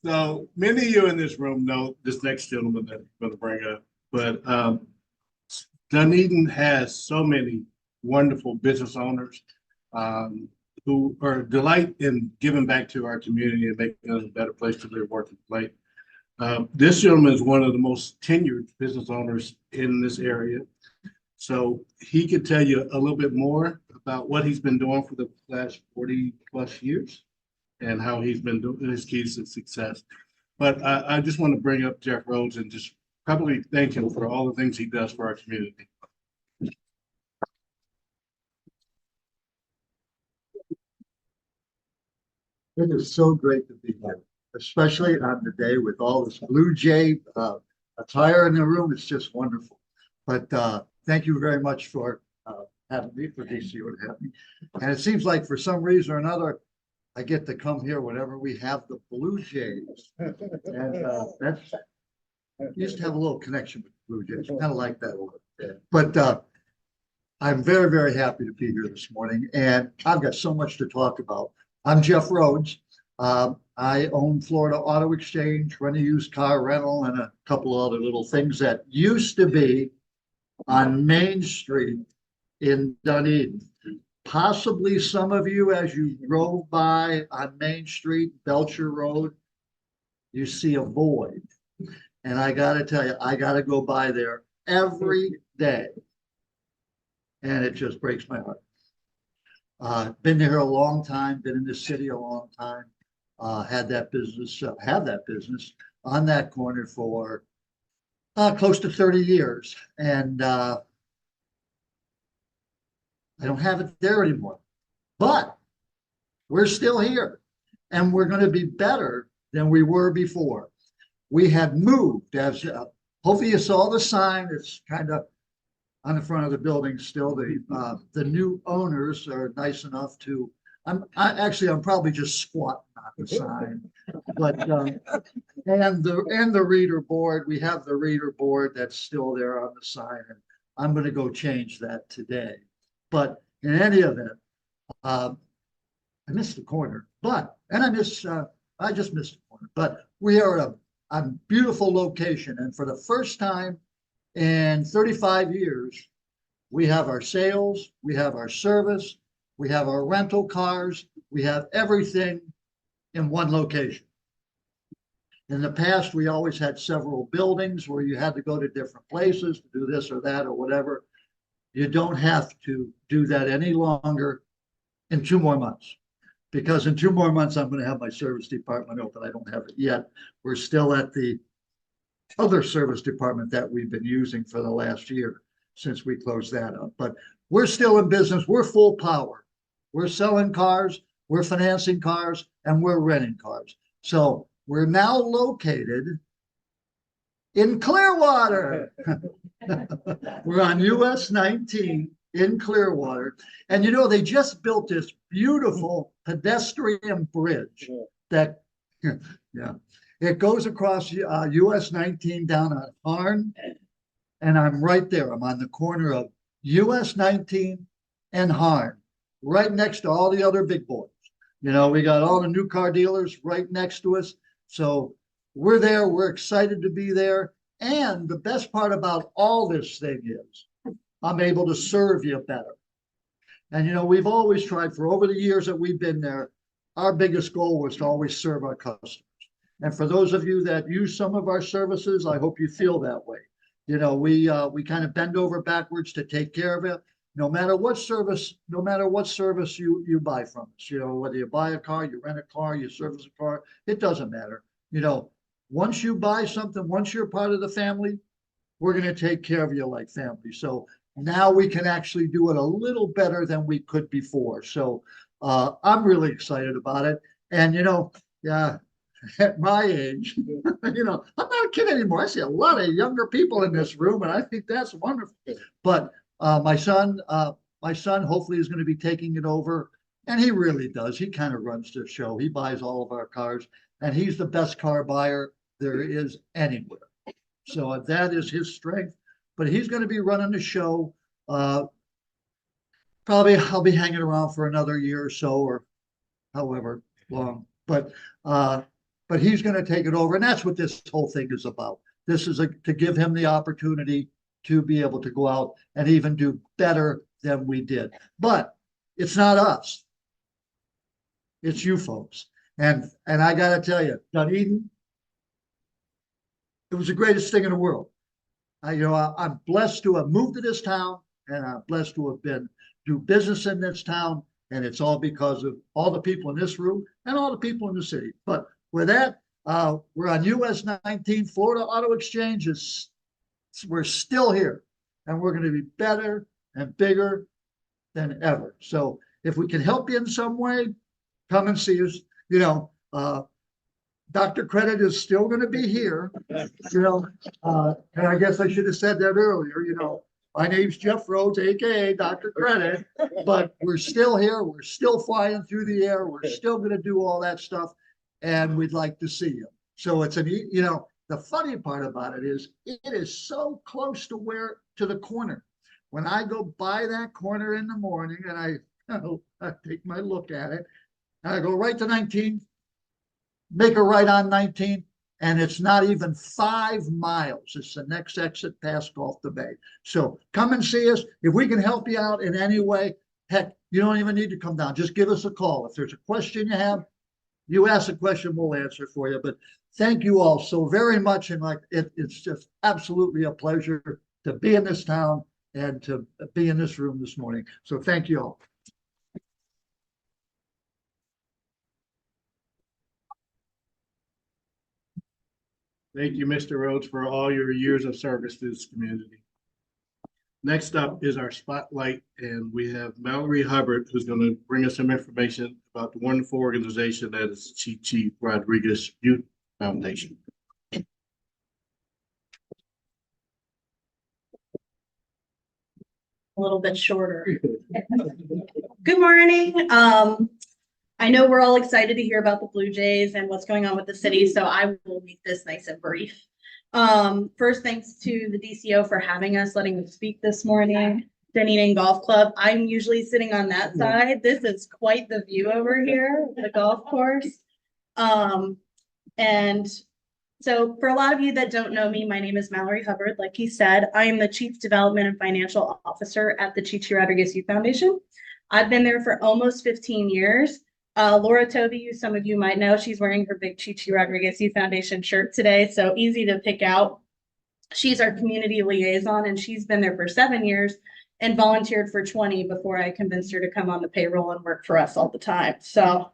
So many of you in this room know this next gentleman that I'm going to bring up, but Dunedin has so many wonderful business owners um, who are delight in giving back to our community and making us a better place to live, work, and play. This gentleman is one of the most tenured business owners in this area. So he could tell you a little bit more about what he's been doing for the last 40 plus years and how he's been doing his keys to success. But I just want to bring up Jeff Rhoades and just probably thank him for all the things he does for our community. It is so great to be here, especially on the day with all this Blue Jay attire in the room. It's just wonderful. But thank you very much for having me, for DCO to have me. And it seems like for some reason or another, I get to come here whenever we have the Blue Jays. And that's, used to have a little connection with the Blue Jays. Kind of like that a little bit. But I'm very, very happy to be here this morning. And I've got so much to talk about. I'm Jeff Rhoades. I own Florida Auto Exchange, run a used car rental, and a couple of other little things that used to be on Main Street in Dunedin. Possibly some of you, as you drove by on Main Street, Belcher Road, you see a void. And I got to tell you, I got to go by there every day. And it just breaks my heart. Been here a long time, been in the city a long time. Had that business, have that business on that corner for close to 30 years. And I don't have it there anymore. But we're still here. And we're going to be better than we were before. We had moved, as hopefully you saw the sign. It's kind of on the front of the building still. The new owners are nice enough to, I'm probably just squatting on the sign. But and the reader board, we have the reader board that's still there on the sign, and I'm going to go change that today. But in any event, I missed the corner, I just missed the corner. But we are at a beautiful location, and for the first time in 35 years, we have our sales, we have our service, we have our rental cars, we have everything in one location. In the past, we always had several buildings where you had to go to different places to do this or that or whatever. You don't have to do that any longer in 2 more months. Because in 2 more months, I'm going to have my service department open. I don't have it yet. We're still at the other service department that we've been using for the last year since we closed that up. But we're still in business. We're full power. We're selling cars, we're financing cars, and we're renting cars. So we're now located in Clearwater. We're on US 19 in Clearwater. And you know, they just built this beautiful pedestrian bridge that, yeah, it goes across US 19 down on Harn. And I'm right there. I'm on the corner of US 19 and Harn, right next to all the other big boys. You know, we got all the new car dealers right next to us. So we're there. We're excited to be there. And the best part about all this thing is I'm able to serve you better. And, you know, we've always tried, for over the years that we've been there, our biggest goal was to always serve our customers. And for those of you that use some of our services, I hope you feel that way. You know, we kind of bend over backwards to take care of it. No matter what service you buy from us, you know, whether you buy a car, you rent a car, you service a car, it doesn't matter. You know, once you buy something, once you're part of the family, we're going to take care of you like family. So now we can actually do it a little better than we could before. So I'm really excited about it. And, you know, yeah, at my age, you know, I'm not a kid anymore. I see a lot of younger people in this room, and I think that's wonderful. But my son hopefully is going to be taking it over, and he really does. He kind of runs the show. He buys all of our cars, and he's the best car buyer there is anywhere. So that is his strength. But he's going to be running the show. Probably I'll be hanging around for another year or so, or however long. But but he's going to take it over. And that's what this whole thing is about. This is to give him the opportunity to be able to go out and even do better than we did. But it's not us. It's you folks. And I got to tell you, Dunedin, it was the greatest thing in the world. I'm blessed to have moved to this town, and I'm blessed to have do business in this town. And it's all because of all the people in this room and all the people in the city. But with that, we're on US 19. Florida Auto Exchange we're still here, and we're going to be better and bigger than ever. So if we can help you in some way, come and see us. Dr. Credit is still going to be here, and I guess I should have said that earlier. My name's Jeff Rhoades, aka Dr. Credit, but we're still here. We're still flying through the air. We're still going to do all that stuff, and we'd like to see you. So it's the funny part about it is so close to the corner. When I go by that corner in the morning and I take my look at it, and I go right to 19, make a right on 19, and it's not even 5 miles. It's the next exit past Gulf to Bay. So come and see us. If we can help you out in any way, heck, you don't even need to come down. Just give us a call. If there's a question you have, you ask a question, we'll answer for you. But thank you all so very much. And it's just absolutely a pleasure to be in this town and to be in this room this morning. So thank you all. Thank you, Mr. Rhoades, for all your years of service to this community. Next up is our spotlight, and we have Mallory Hubbard, who's going to bring us some information about the wonderful organization that is Chichi Rodriguez Youth Foundation. A little bit shorter. Good morning. I know we're all excited to hear about the Blue Jays and what's going on with the city, so I will make this nice and brief. First, thanks to the DCO for having us, letting us speak this morning. Dunedin Golf Club. I'm usually sitting on that side. This is quite the view over here, the golf course. And so for a lot of you that don't know me, my name is Mallory Hubbard. Like he said, I am the Chief Development and Financial Officer at the Chichi Rodriguez Youth Foundation. I've been there for almost 15 years. Laura Toby, who some of you might know, she's wearing her big Chichi Rodriguez Youth Foundation shirt today, so easy to pick out. She's our community liaison, and she's been there for 7 years and volunteered for 20 before I convinced her to come on the payroll and work for us all the time. So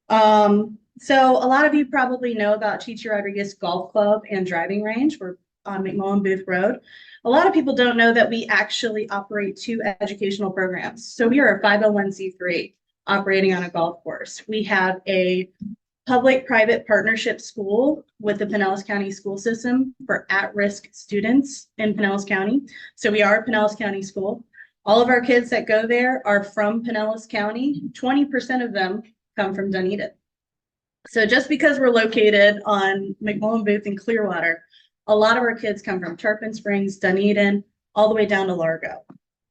a lot of you probably know about Chichi Rodriguez Golf Club and Driving Range. We're on McMullen Booth Road. A lot of people don't know that we actually operate 2 educational programs. So we are a 501c3 operating on a golf course. We have a public-private partnership school with the Pinellas County school system for at-risk students in Pinellas County. So we are a Pinellas County school. All of our kids that go there are from Pinellas County. 20% of them come from Dunedin. So just because we're located on McMullen Booth and Clearwater, a lot of our kids come from Tarpon Springs, Dunedin, all the way down to Largo.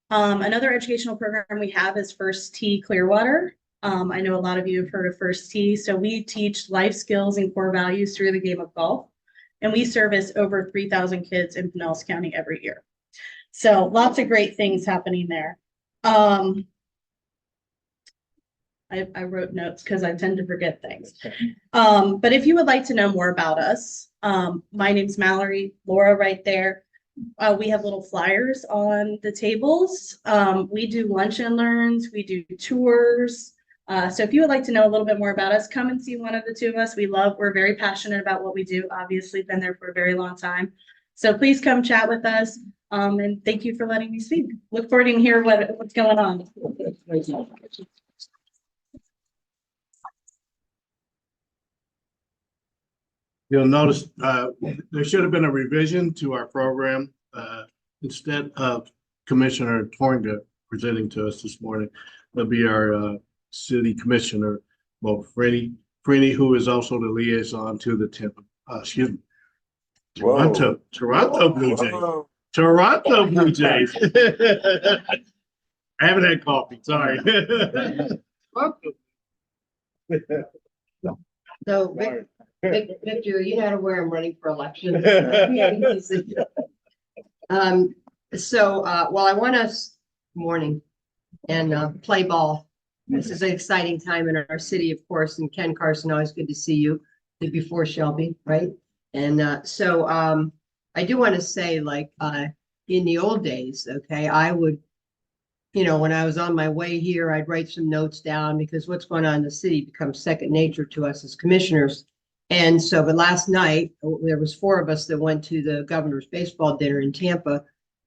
Another educational program we have is First Tee Clearwater. I know a lot of you have heard of First Tee. So we teach life skills and core values through the game of golf. And we service over 3,000 kids in Pinellas County every year. So lots of great things happening there. I wrote notes because I tend to forget things. But if you would like to know more about us, my name's Mallory, Laura right there. We have little flyers on the tables. We do lunch and learns. We do tours. So if you would like to know a little bit more about us, come and see one of the 2 of us. We're very passionate about what we do. Obviously been there for a very long time. So please come chat with us. And thank you for letting me speak. Look forward to hear what's going on. You'll notice there should have been a revision to our program. Instead of Commissioner Tornga presenting to us this morning, it'll be our city commissioner, Freaney, who is also the liaison to the Toronto Blue Jays. Toronto Blue Jays. I haven't had coffee, sorry. So Victor, you know how to wear them running for election. Well, I want us morning and play ball. This is an exciting time in our city, of course, and Ken Carson, always good to see you before Shelby, right? And I do want to say, like, in the old days, okay, I would, when I was on my way here, I'd write some notes down because what's going on in the city becomes second nature to us as commissioners. And so, but last night, there was 4 of us that went to the governor's baseball dinner in Tampa,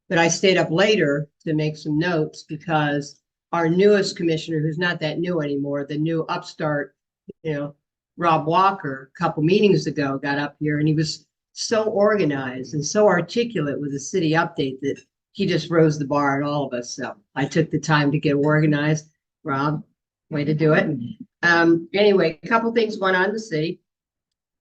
but I stayed up later to make some notes because our newest commissioner, who's not that new anymore, the new upstart, Rob Walker, a couple meetings ago, got up here and he was so organized and so articulate with the city update that he just rose the bar at all of us. So I took the time to get organized. Rob, way to do it. Anyway, a couple things going on in the city.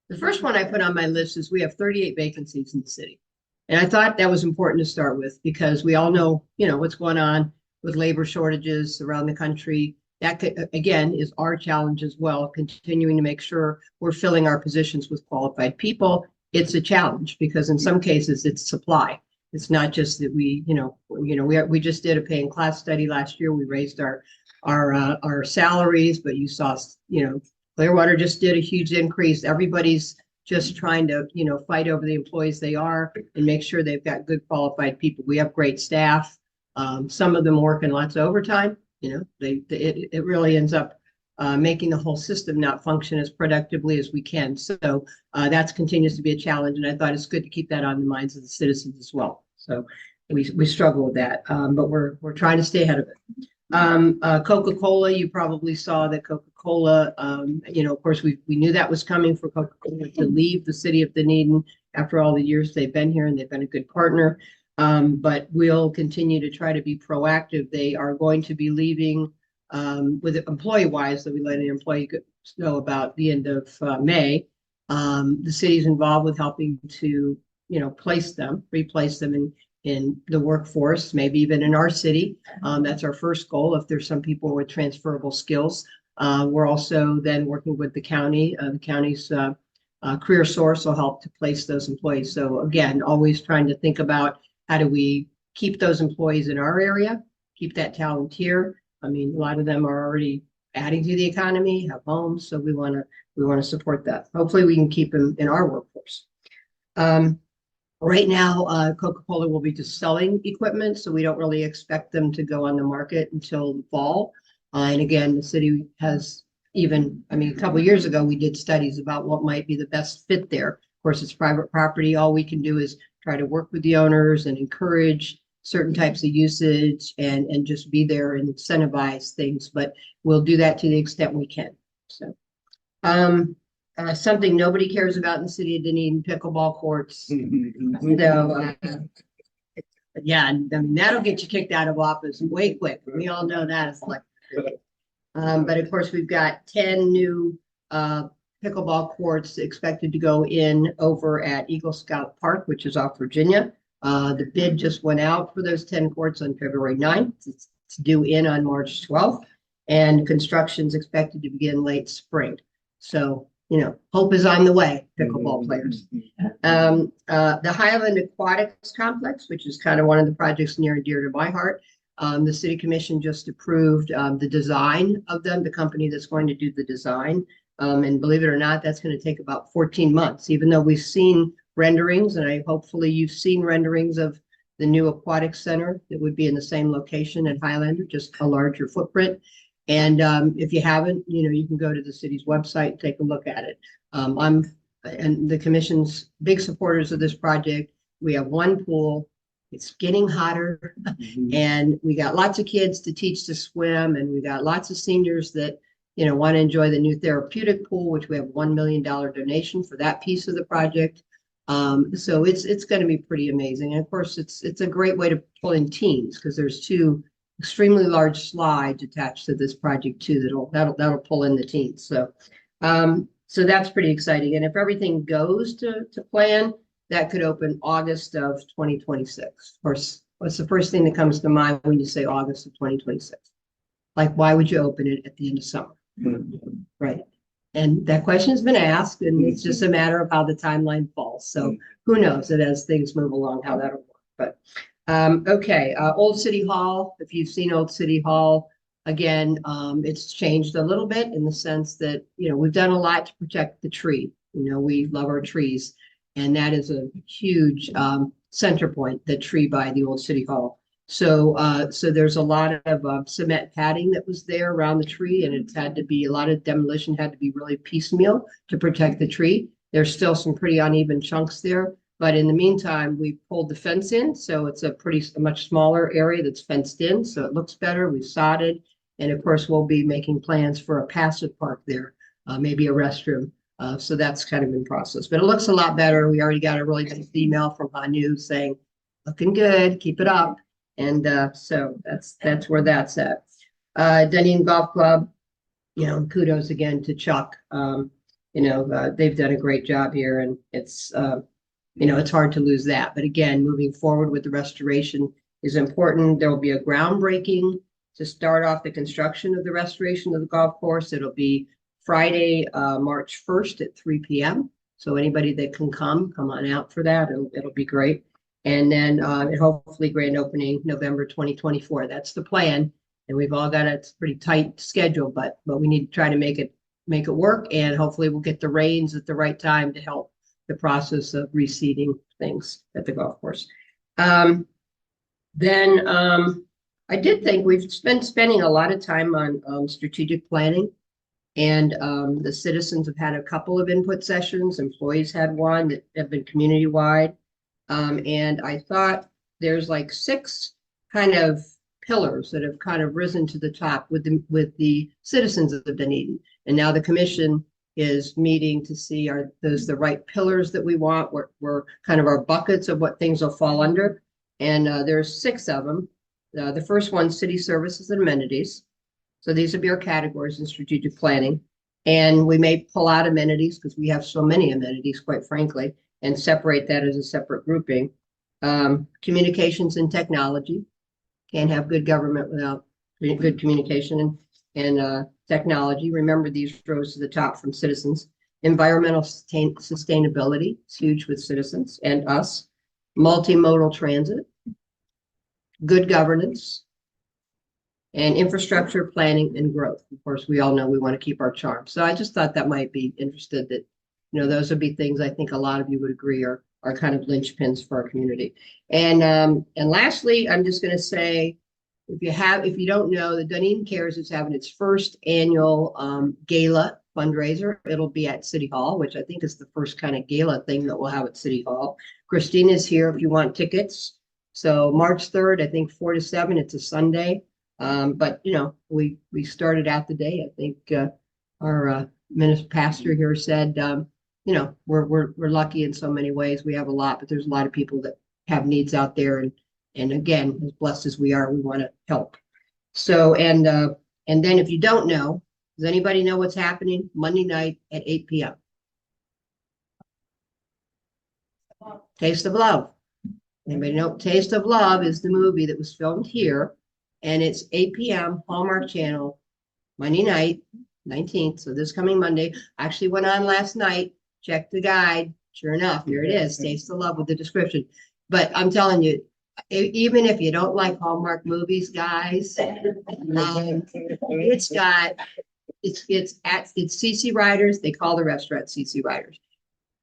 The first one I put on my list is we have 38 vacancies in the city. And I thought that was important to start with because we all know, what's going on with labor shortages around the country. That, again, is our challenge as well, continuing to make sure we're filling our positions with qualified people. It's a challenge because in some cases it's supply. It's not just that we just did a pay and class study last year. We raised our salaries, but you saw, Clearwater just did a huge increase. Everybody's just trying to, fight over the employees they are and make sure they've got good qualified people. We have great staff. Some of them working lots of overtime. It really ends up making the whole system not function as productively as we can. So that continues to be a challenge, and I thought it's good to keep that on the minds of the citizens as well. So we struggle with that, but we're trying to stay ahead of it. Coca-Cola, you probably saw that Coca-Cola, of course, we knew that was coming for Coca-Cola to leave the city of Dunedin after all the years they've been here, and they've been a good partner. But we'll continue to try to be proactive. They are going to be leaving with employee-wise, that we let an employee know about the end of May. The city's involved with helping to, replace them in the workforce, maybe even in our city. That's our first goal. If there's some people with transferable skills, we're also then working with the county. The county's career source will help to place those employees. So again, always trying to think about how do we keep those employees in our area, keep that talent here. I mean, a lot of them are already adding to the economy, have homes, so we want to support that. Hopefully, we can keep them in our workforce. Right now, Coca-Cola will be just selling equipment, so we don't really expect them to go on the market until the fall. And again, the city has a couple of years ago, we did studies about what might be the best fit there. Of course, it's private property. All we can do is try to work with the owners and encourage certain types of usage and just be there and incentivize things, but we'll do that to the extent we can. So something nobody cares about in the city of Dunedin, pickleball courts. So yeah, that'll get you kicked out of office way quick. We all know that is like, but of course we've got 10 new pickleball courts expected to go in over at Eagle Scout Park, which is off Virginia. The bid just went out for those 10 courts on February 9th. It's due in on March 12th, and construction is expected to begin late spring. So, hope is on the way, pickleball players. The Highland Aquatics Complex, which is kind of one of the projects near and dear to my heart. The City Commission just approved the design of them, the company that's going to do the design. And believe it or not, that's going to take about 14 months, even though we've seen renderings, and hopefully you've seen renderings of the new aquatic center that would be in the same location at Highlander, just a larger footprint. And if you haven't, you can go to the city's website and take a look at it. And the commission's big supporters of this project. We have one pool. It's getting hotter, and we got lots of kids to teach to swim, and we got lots of seniors that want to enjoy the new therapeutic pool, which we have $1 million donation for that piece of the project. So it's going to be pretty amazing. And of course, it's a great way to pull in teens because there's 2 extremely large slides attached to this project too. That'll pull in the teens. So that's pretty exciting. And if everything goes to plan, that could open August of 2026. Of course, what's the first thing that comes to mind when you say August of 2026? Like, why would you open it at the end of summer? Right. And that question's been asked, and it's just a matter of how the timeline falls. So who knows that as things move along, how that'll work. But okay, Old City Hall, if you've seen Old City Hall, again, it's changed a little bit in the sense that, we've done a lot to protect the tree. We love our trees, and that is a huge center point, the tree by the Old City Hall. So there's a lot of cement padding that was there around the tree, and it's had to be, a lot of demolition had to be really piecemeal to protect the tree. There's still some pretty uneven chunks there, but in the meantime, we pulled the fence in, so it's a much smaller area that's fenced in, so it looks better. We've sodded, and of course, we'll be making plans for a passive park there, maybe a restroom. So that's kind of in process, but it looks a lot better. We already got a really nice email from Hanu saying, looking good, keep it up. And so that's where that's at. Dunedin Golf Club, kudos again to Chuck. They've done a great job here, and it's it's hard to lose that. But again, moving forward with the restoration is important. There will be a groundbreaking to start off the construction of the restoration of the golf course. It'll be Friday, March 1st at 3 p.m. So anybody that can come on out for that. It'll be great. And then hopefully grand opening November 2024. That's the plan. And we've all got a pretty tight schedule, but we need to try to make it work. And hopefully we'll get the rains at the right time to help the process of reseeding things at the golf course. Then I did think we've been spending a lot of time on strategic planning. And the citizens have had a couple of input sessions. Employees had one that have been community-wide. And I thought there's like 6 kind of pillars that have kind of risen to the top with the citizens of Dunedin. And now the commission is meeting to see, are those the right pillars that we want? We're kind of our buckets of what things will fall under. And there's 6 of them. The first one, city services and amenities. So these would be our categories in strategic planning. And we may pull out amenities because we have so many amenities, quite frankly, and separate that as a separate grouping. Communications and technology. Can't have good government without good communication and technology. Remember, these rose to the top from citizens. Environmental sustainability, it's huge with citizens and us. Multimodal transit. Good governance. And infrastructure planning and growth. Of course, we all know we want to keep our charm. So I just thought that might be interested that, those would be things I think a lot of you would agree are kind of linchpins for our community. And lastly, I'm just going to say, if you don't know, the Dunedin Cares is having its first annual gala fundraiser. It'll be at City Hall, which I think is the first kind of gala thing that we'll have at City Hall. Christina's here if you want tickets. So March 3rd, I think 4 to 7, it's a Sunday. But we started out the day. I think our minister pastor here said, we're lucky in so many ways. We have a lot, but there's a lot of people that have needs out there. And again, as blessed as we are, we want to help. So and then if you don't know, does anybody know what's happening Monday night at 8 p.m.? Taste of Love. Anybody know? Taste of Love is the movie that was filmed here. And it's 8 p.m. Hallmark Channel, Monday night, 19th. So this coming Monday. I actually went on last night, checked the guide. Sure enough, here it is. Taste of Love with the description. But I'm telling you, even if you don't like Hallmark movies, guys, it's CC Riders. They call the restaurant CC Riders.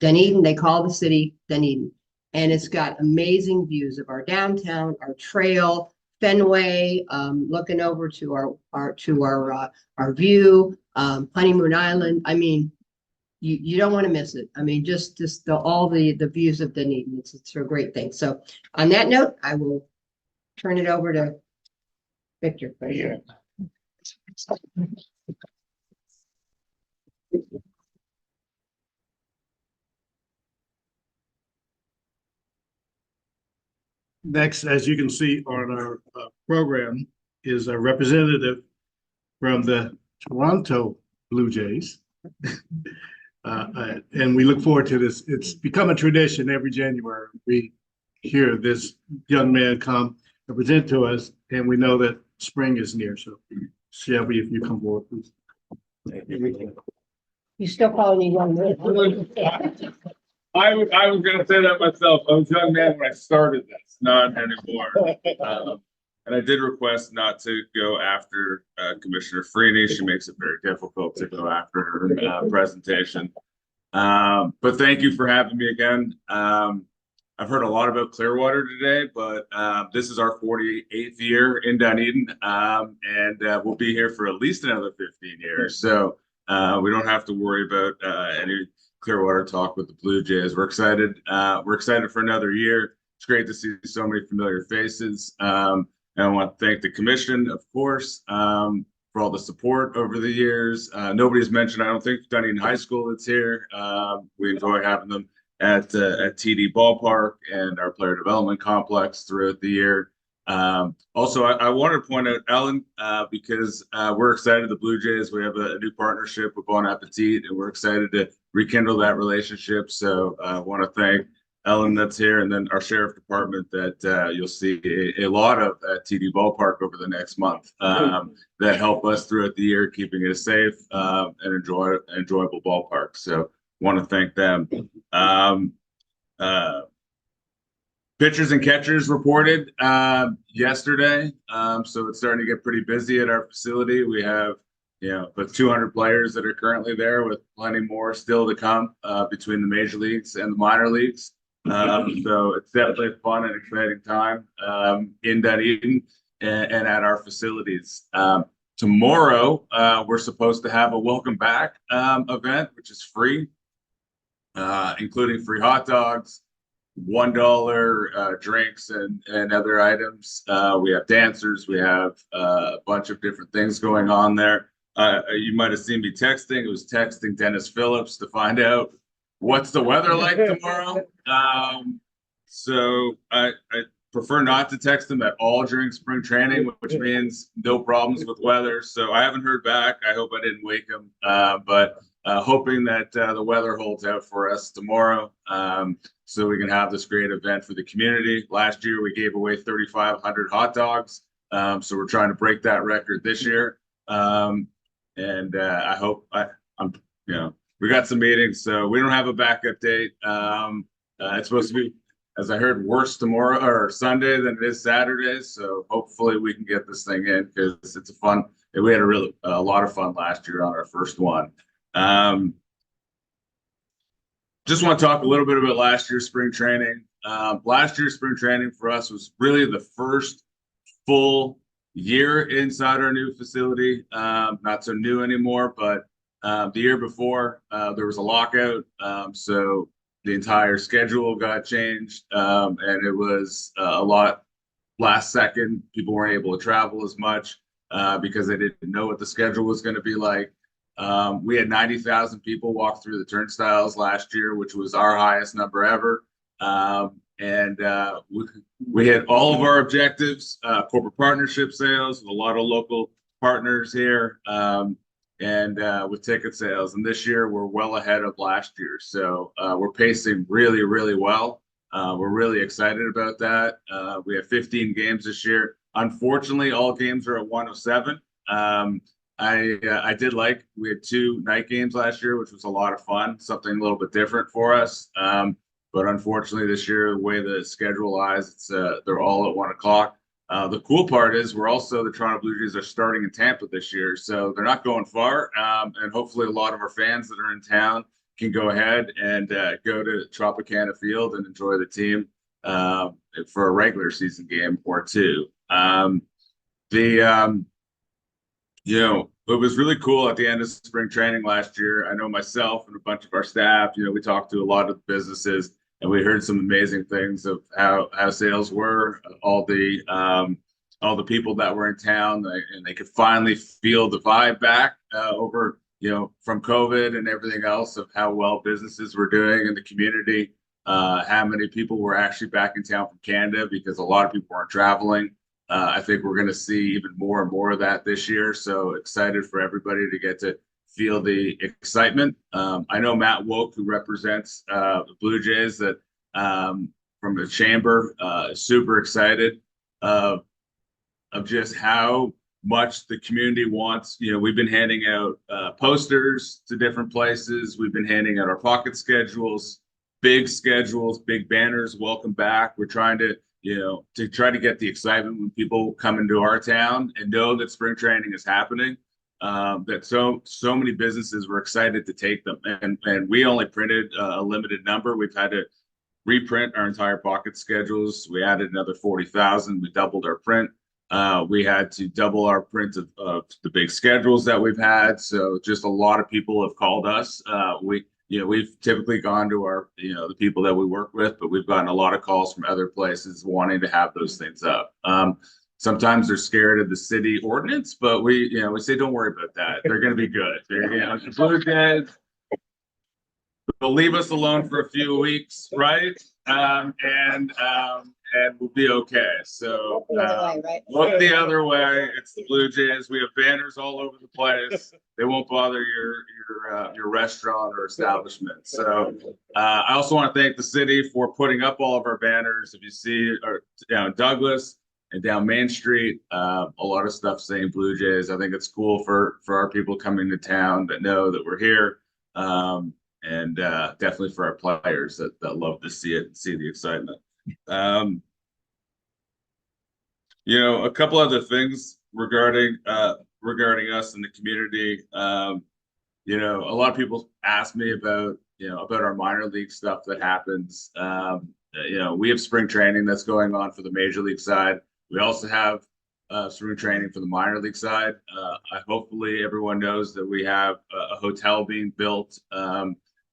Dunedin, they call the city Dunedin. And it's got amazing views of our downtown, our trail, Fenway, looking over to our view, Honeymoon Island. I mean, you don't want to miss it. I mean, just all the views of Dunedin. It's a great thing. So on that note, I will turn it over to Victor. Yeah. Next, as you can see on our program, is a representative from the Toronto Blue Jays. And we look forward to this. It's become a tradition every January. We hear this young man come and present to us, and we know that spring is near. So, Shelby, if you come forward, please. You still calling me young man? I was gonna say that myself. I was a young man when I started this, not anymore. And I did request not to go after Commissioner Freaney. She makes it very difficult to go after her presentation. But thank you for having me again. I've heard a lot about Clearwater today, but this is our 48th year in Dunedin, and we'll be here for at least another 15 years. So we don't have to worry about any Clearwater talk with the Blue Jays. We're excited. We're excited for another year. It's great to see so many familiar faces. And I want to thank the commission, of course, for all the support over the years. Nobody's mentioned, I don't think, Dunedin High School that's here. We enjoy having them at TD Ballpark and our player development complex throughout the year. Also, I wanted to point out Ellen, because we're excited, the Blue Jays, we have a new partnership with Bon Appetit, and we're excited to rekindle that relationship. So I want to thank Ellen that's here, and then our sheriff department that you'll see a lot of at TD Ballpark over the next month, that help us throughout the year, keeping it a safe and enjoyable ballpark. So want to thank them. Pitchers and catchers reported yesterday, so it's starting to get pretty busy at our facility. We have, about 200 players that are currently there, with plenty more still to come between the major leagues and the minor leagues. So it's definitely a fun and exciting time in Dunedin and at our facilities. Tomorrow, we're supposed to have a welcome back event, which is free, including free hot dogs, $1 drinks and other items. We have dancers. We have a bunch of different things going on there. You might have seen me texting. I was texting Dennis Phillips to find out what's the weather like tomorrow. So I prefer not to text him at all during spring training, which means no problems with weather. So I haven't heard back. I hope I didn't wake him, but hoping that the weather holds out for us tomorrow, so we can have this great event for the community. Last year, we gave away 3,500 hot dogs. So we're trying to break that record this year. And I hope we got some meetings, so we don't have a backup date. It's supposed to be, as I heard, worse tomorrow or Sunday than it is Saturday. So hopefully we can get this thing in, because it's we had a lot of fun last year on our first one. Just want to talk a little bit about last year's spring training. Last year's spring training for us was really the first full year inside our new facility. Not so new anymore, but the year before, there was a lockout, so the entire schedule got changed, and it was a lot last second. People weren't able to travel as much because they didn't know what the schedule was going to be like. We had 90,000 people walk through the turnstiles last year, which was our highest number ever. And we hit all of our objectives, corporate partnership sales with a lot of local partners here, and with ticket sales. And this year we're well ahead of last year. So we're pacing really, really well. We're really excited about that. We have 15 games this year. Unfortunately, all games are at 107. I did we had 2 night games last year, which was a lot of fun, something a little bit different for us. But unfortunately this year, the way the schedule lies, they're all at 1 o'clock. The cool part is the Toronto Blue Jays are starting in Tampa this year, so they're not going far. And hopefully a lot of our fans that are in town can go ahead and go to Tropicana Field and enjoy the team for a regular season game or 2. It was really cool at the end of spring training last year. I know myself and a bunch of our staff, we talked to a lot of businesses, and we heard some amazing things of how sales were, all the people that were in town, and they could finally feel the vibe back over, from COVID and everything else, of how well businesses were doing in the community, how many people were actually back in town from Canada, because a lot of people weren't traveling. I think we're going to see even more and more of that this year. So excited for everybody to get to feel the excitement. I know Matt Woke, who represents the Blue Jays, that from the chamber, super excited of just how much the community wants. You know, we've been handing out posters to different places. We've been handing out our pocket schedules, big banners. Welcome back. We're trying to, you know, to try to get the excitement when people come into our town and know that spring training is happening. That so many businesses were excited to take them, and we only printed a limited number. We've had to reprint our entire pocket schedules. We added another 40,000. We doubled our print. We had to double our print of the big schedules that we've had. So just a lot of people have called us. We've typically gone to our, the people that we work with, but we've gotten a lot of calls from other places wanting to have those things up. Sometimes they're scared of the city ordinance, but we say, don't worry about that. They're going to be good. The Blue Jays, they'll leave us alone for a few weeks, right? And we'll be okay. So look the other way. It's the Blue Jays. We have banners all over the place. They won't bother your restaurant or establishment. So I also want to thank the city for putting up all of our banners. If you see down Douglas and down Main Street, a lot of stuff saying Blue Jays. I think it's cool for our people coming to town that know that we're here. And definitely for our players that love to see it and see the excitement. A couple other things regarding us in the community. A lot of people ask me about our minor league stuff that happens. We have spring training that's going on for the major league side. We also have spring training for the minor league side. Hopefully everyone knows that we have a hotel being built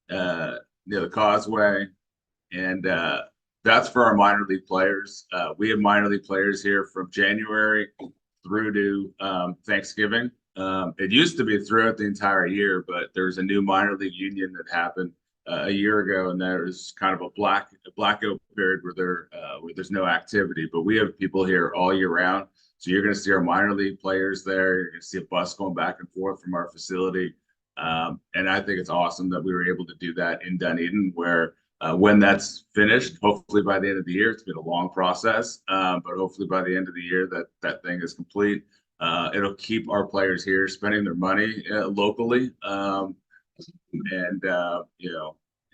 near the Causeway, and that's for our minor league players. We have minor league players here from January through to Thanksgiving. It used to be throughout the entire year, but there's a new minor league union that happened a year ago, and there's kind of a blackout period where there's no activity. But we have people here all year round, so you're going to see our minor league players there. You're going to see a bus going back and forth from our facility. And I think it's awesome that we were able to do that in Dunedin, where when that's finished, hopefully by the end of the year, it's been a long process, but hopefully by the end of the year that thing is complete. It'll keep our players here spending their money locally,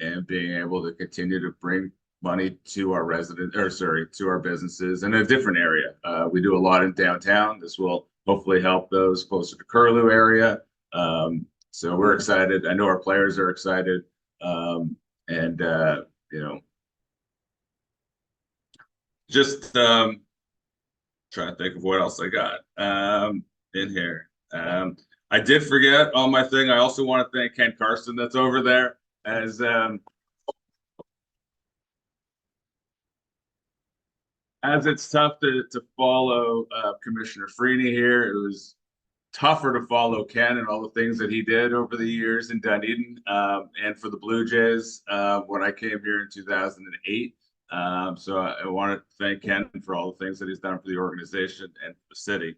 and being able to continue to bring money to our to our businesses in a different area. We do a lot in downtown. This will hopefully help those closer to Curlew area. So we're excited. I know our players are excited. Just trying to think of what else I got in here. I did forget on my thing. I also want to thank Ken Carson that's over there as it's tough to follow Commissioner Freaney here. It was tougher to follow Ken and all the things that he did over the years in Dunedin and for the Blue Jays when I came here in 2008. So I want to thank Ken for all the things that he's done for the organization and for the city.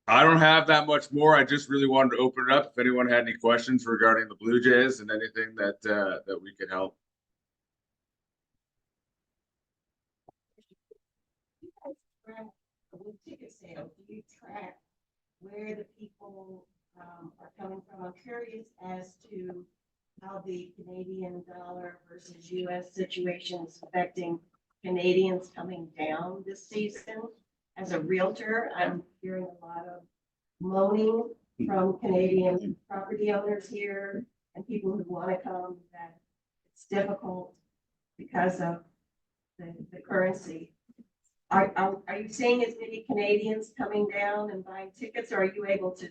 I don't have that much more. I just really wanted to open it up if anyone had any questions regarding the Blue Jays and anything that we could help. With ticket sales, do you track where the people are coming from? I'm curious as to how the Canadian dollar versus US situation is affecting Canadians coming down this season. As a realtor, I'm hearing a lot of moaning from Canadian property owners here and people who want to come, that it's difficult because of the currency. Are you seeing as many Canadians coming down and buying tickets, or are you able to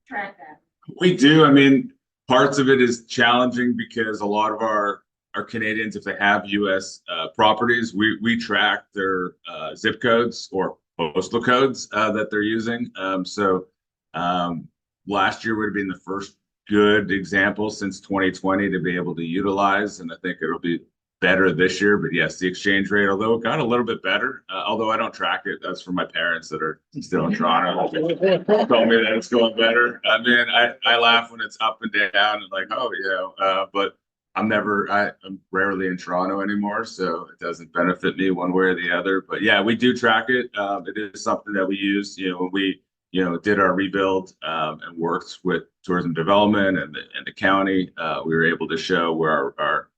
track that? We do. I mean, parts of it is challenging because a lot of our Canadians, if they have U.S. properties, we track their zip codes or postal codes that they're using. Last year would have been the first good example since 2020 to be able to utilize, and I think it'll be better this year. But yes, the exchange rate, although it got a little bit better, although I don't track it, that's for my parents that are still in Toronto. Told me that it's going better. I mean, I laugh when it's up and down and like, but I'm rarely in Toronto anymore, so it doesn't benefit me one way or the other. But yeah, we do track it. It is something that we use, when we, did our rebuild, and worked with tourism development and the county. We were able to show where our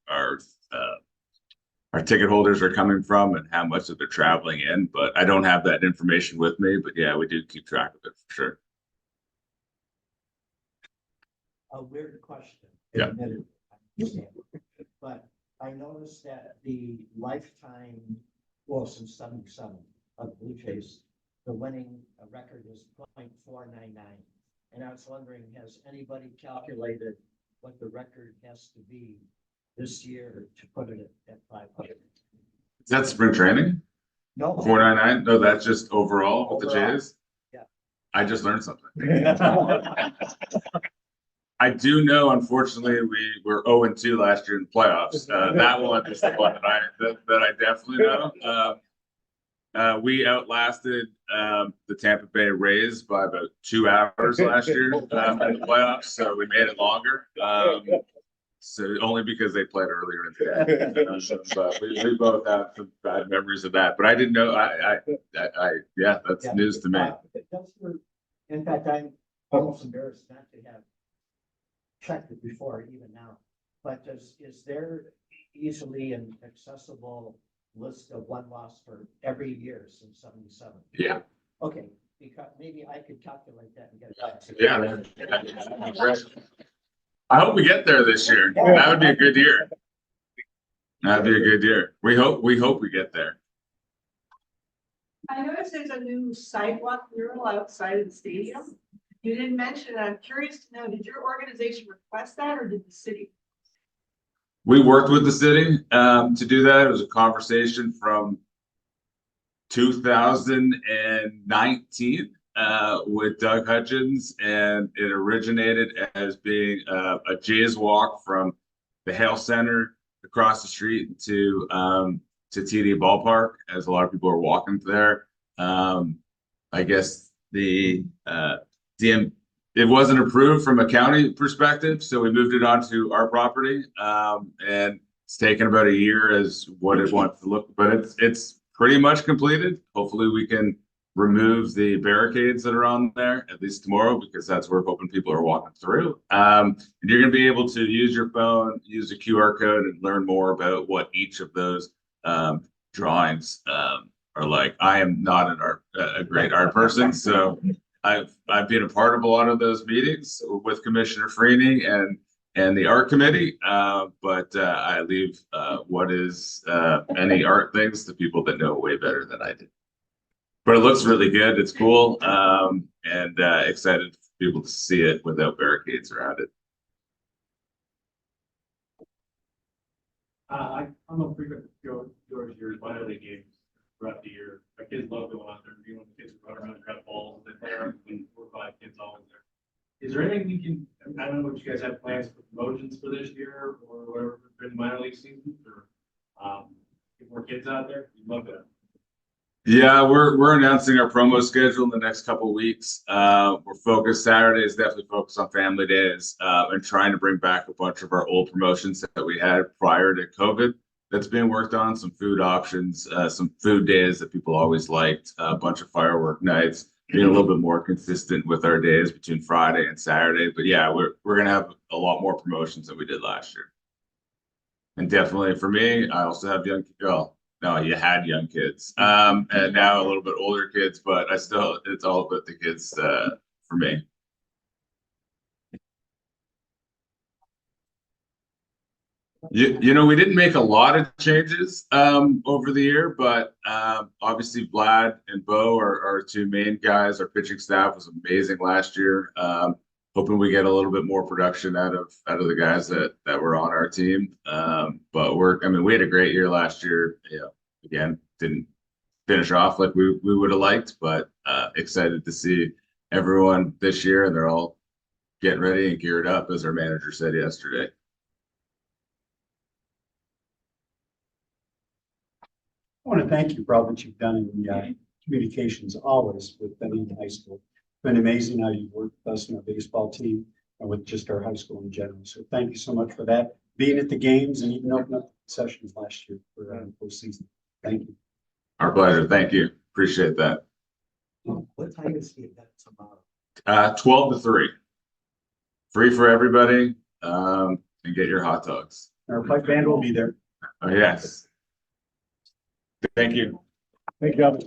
ticket holders are coming from and how much that they're traveling in. But I don't have that information with me. But yeah, we do keep track of it for sure. A weird question. Yeah. Admittedly, I understand. But I noticed that the lifetime, well, since 77 of Blue Jays, the winning record is .499. And I was wondering, has anybody calculated what the record has to be this year to put it at 500? Is that spring training? No. 499? No, that's just overall with the Overall. Jays. Yeah. I just learned something. I do know, unfortunately, we were 0-2 last year in the playoffs. That one is the one that I definitely know. We outlasted the Tampa Bay Rays by about 2 hours last year in the playoffs, so we made it longer. So only because they played earlier in the day. But we both have some bad memories of that. But I didn't know. Yeah, that's news to me. In fact, I'm almost embarrassed not to have checked it before, even now. But is there easily an accessible list of won loss for every year since 77? Yeah. Okay, because maybe I could calculate that and get it back to you. Yeah. I hope we get there this year. That would be a good year. That'd be a good year. We hope we get there. I noticed there's a new sidewalk mural outside of the stadium. You didn't mention it. I'm curious to know, did your organization request that or did the city? We worked with the city to do that. It was a conversation from 2019 with Doug Hutchins, and it originated as being a Jays walk from the Hale Center across the street to TD Ballpark, as a lot of people are walking there. I guess it wasn't approved from a county perspective, so we moved it onto our property, and it's taken about a year as what it wants to look, but it's pretty much completed. Hopefully we can remove the barricades that are on there at least tomorrow, because that's where we're hoping people are walking through. And you're going to be able to use your phone, use a QR code, and learn more about what each of those drawings are like. I am not a great art person, so I've been a part of a lot of those meetings with Commissioner Freaney and the art committee, but I leave what is any art things to people that know way better than I do. But it looks really good. It's cool, and excited for people to see it without barricades around it. I'm a frequent George year's minor league games throughout the year. My kids love going out there. You know, the kids run around and grab balls. They play around when 4 or 5 kids always there. Is there anything we can? I don't know if you guys have plans for promotions for this year or whatever for the minor league season, or get more kids out there. We'd love that. Yeah, we're announcing our promo schedule in the next couple of weeks. We're focused. Saturday is definitely focused on family days, and trying to bring back a bunch of our old promotions that we had prior to COVID. That's being worked on. Some food options, some food days that people always liked, a bunch of firework nights, being a little bit more consistent with our days between Friday and Saturday. But yeah, we're gonna have a lot more promotions than we did last year. And definitely for me, I also have young people. No, you had young kids, and now a little bit older kids, but it's all about the kids for me. You know, we didn't make a lot of changes over the year, but obviously Vlad and Bo are our 2 main guys. Our pitching staff was amazing last year. Hoping we get a little bit more production out of the guys that were on our team. But we had a great year last year. Yeah, again, didn't finish off like we would have liked, but excited to see everyone this year, and they're all getting ready and geared up, as our manager said yesterday. I want to thank you for all that you've done in the communications always with Dunedin High School. It's been amazing how you've worked with us and our baseball team and with just our high school in general. So thank you so much for that. being at the games and even opening up sessions last year for postseason. Thank you. Our pleasure. Thank you. Appreciate that. What time is the event tomorrow? 12 to 3. Free for everybody. And get your hot dogs. Our pipe band will be there. Oh, yes. Thank you. Thank you.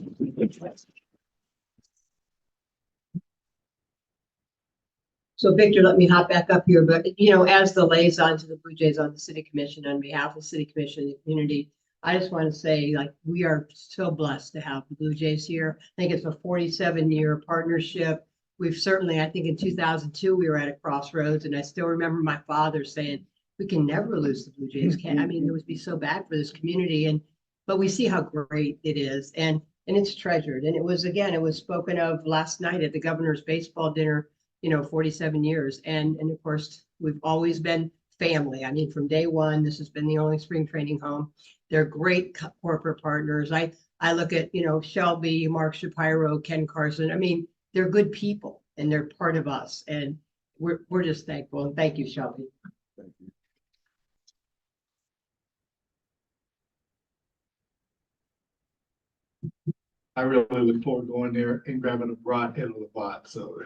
So Victor, let me hop back up here, but as the liaison to the Blue Jays on the city commission, on behalf of the city commission and the community, I just want to say, like, we are so blessed to have the Blue Jays here. I think it's a 47-year partnership. We've certainly, I think in 2002, we were at a crossroads, and I still remember my father saying, we can never lose the Blue Jays. I mean, it would be so bad for this community, but we see how great it is, and it's treasured. And it was spoken of last night at the governor's baseball dinner, 47 years. And of course, we've always been family. I mean, from day one, this has been the only spring training home. They're great corporate partners. I look at, Shelby, Mark Shapiro, Ken Carson. I mean, they're good people and they're part of us. And we're just thankful. And thank you, Shelby. Thank you. I really look forward to going there and grabbing a brat and a Labat, so.